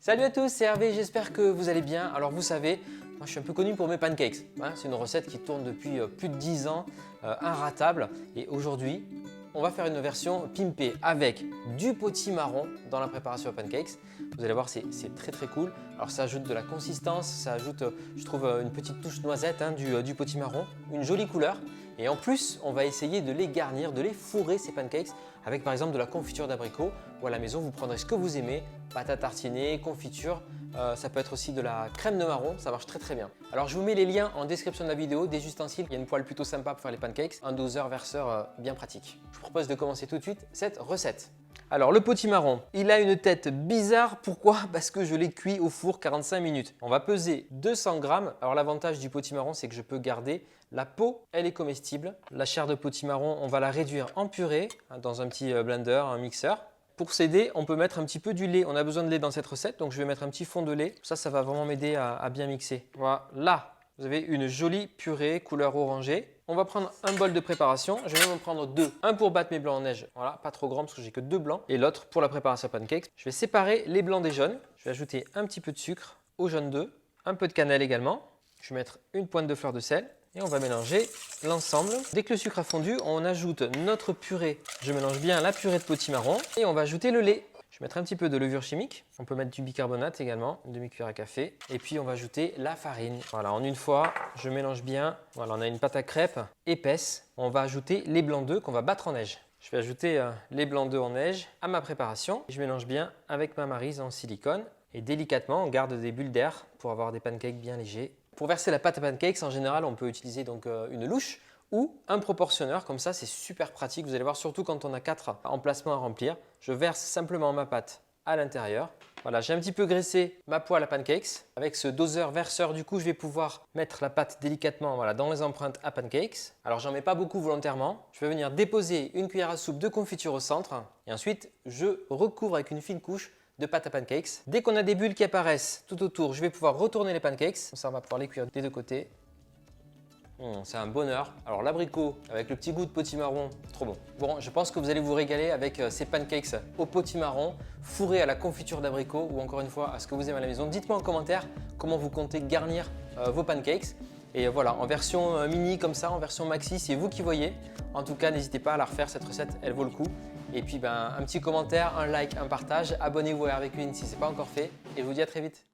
Salut à tous, c'est Hervé, j'espère que vous allez bien. Alors vous savez, moi je suis un peu connu pour mes pancakes. C'est une recette qui tourne depuis plus de 10 ans, inratable. Et aujourd'hui, on va faire une version pimpée avec du potimarron dans la préparation aux pancakes. Vous allez voir, c'est très cool. Alors ça ajoute de la consistance, ça ajoute, je trouve, une petite touche noisette du potimarron, une jolie couleur. Et en plus, on va essayer de les garnir, de les fourrer ces pancakes avec par exemple de la confiture d'abricot ou à la maison, vous prendrez ce que vous aimez, pâte à tartiner, confiture, ça peut être aussi de la crème de marron, ça marche très bien. Alors je vous mets les liens en description de la vidéo, des ustensiles, il y a une poêle plutôt sympa pour faire les pancakes, un doseur, verseur bien pratique. Je vous propose de commencer tout de suite cette recette. Alors le potimarron, il a une tête bizarre, pourquoi? Parce que je l'ai cuit au four 45 minutes. On va peser 200 grammes. Alors l'avantage du potimarron, c'est que je peux garder la peau, elle est comestible. La chair de potimarron, on va la réduire en purée dans un petit blender, un mixeur. Pour s'aider, on peut mettre un petit peu du lait. On a besoin de lait dans cette recette, donc je vais mettre un petit fond de lait. Ça va vraiment m'aider à bien mixer. Voilà, là, vous avez une jolie purée couleur orangée. On va prendre un bol de préparation. Je vais même en prendre deux. Un pour battre mes blancs en neige. Voilà, pas trop grand parce que j'ai que deux blancs. Et l'autre pour la préparation pancakes. Je vais séparer les blancs des jaunes. Je vais ajouter un petit peu de sucre au jaune d'œuf, un peu de cannelle également. Je vais mettre une pointe de fleur de sel. Et on va mélanger l'ensemble. Dès que le sucre a fondu, on ajoute notre purée. Je mélange bien la purée de potimarron et on va ajouter le lait. Je vais mettre un petit peu de levure chimique. On peut mettre du bicarbonate également, une demi-cuillère à café. Et puis on va ajouter la farine. Voilà, en une fois, je mélange bien. Voilà, on a une pâte à crêpes épaisse. On va ajouter les blancs d'œufs qu'on va battre en neige. Je vais ajouter les blancs d'œufs en neige à ma préparation. Je mélange bien avec ma maryse en silicone. Et délicatement, on garde des bulles d'air pour avoir des pancakes bien légers. Pour verser la pâte à pancakes, en général, on peut utiliser donc une louche ou un proportionneur. Comme ça, c'est super pratique. Vous allez voir, surtout quand on a 4 emplacements à remplir. Je verse simplement ma pâte à l'intérieur. Voilà, j'ai un petit peu graissé ma poêle à pancakes. Avec ce doseur verseur, du coup, je vais pouvoir mettre la pâte délicatement dans les empreintes à pancakes. Alors, j'en mets pas beaucoup volontairement. Je vais venir déposer une cuillère à soupe de confiture au centre. Et ensuite, je recouvre avec une fine couche de pâte à pancakes. Dès qu'on a des bulles qui apparaissent tout autour, je vais pouvoir retourner les pancakes. Comme ça, on va pouvoir les cuire des deux côtés. C'est un bonheur. Alors l'abricot avec le petit goût de potimarron, trop bon. Bon, je pense que vous allez vous régaler avec ces pancakes au potimarron, fourrés à la confiture d'abricot ou encore une fois à ce que vous aimez à la maison. Dites-moi en commentaire comment vous comptez garnir vos pancakes. Et voilà, en version mini comme ça, en version maxi, c'est vous qui voyez. En tout cas, n'hésitez pas à la refaire, cette recette, elle vaut le coup. Et puis un petit commentaire, un like, un partage. Abonnez-vous à Hervé Cuisine si ce n'est pas encore fait. Et je vous dis à très vite.